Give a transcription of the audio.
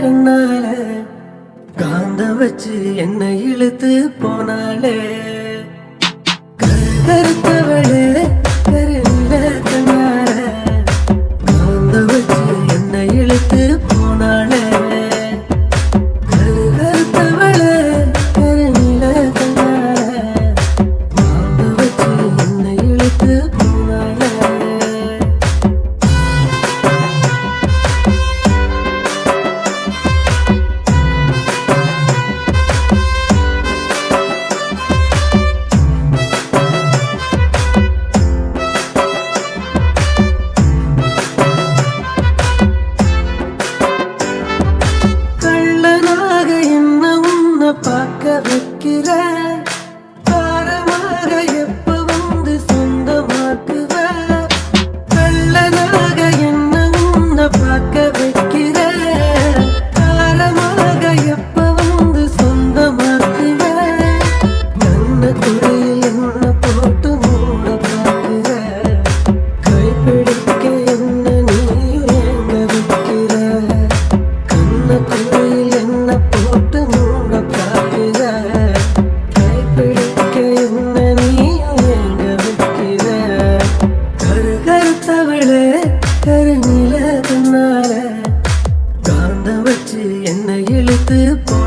கண்ணால காந்த வச்சு என்னை இழுத்து போனாலே கருத்தவளே கருநில கண்ணால காந்த வச்சு என்னை இழுத்து போனாலே கருத்தவளே கருநில கண்ணால காந்த வச்சு என்னை இழுத்து போனாலே பார்க்க வைக்கிற காரமாக எப்ப வந்து சொந்தமாக்குவ கள்ளனாக என்ன உன்னை பார்க்க வைக்கிற காரமாக எப்ப வந்து சொந்தமாக்குவ கண்ண குறையில் என்ன போட்டு மூட பார்க்கிற கைப்பிடிக்க என்ன நீயும் ஏங்க வைக்கிற கண்ண குறையில் என்ன போட்டு கருநில கண்ணால காந்த வச்சு என்னை இழுத்து போ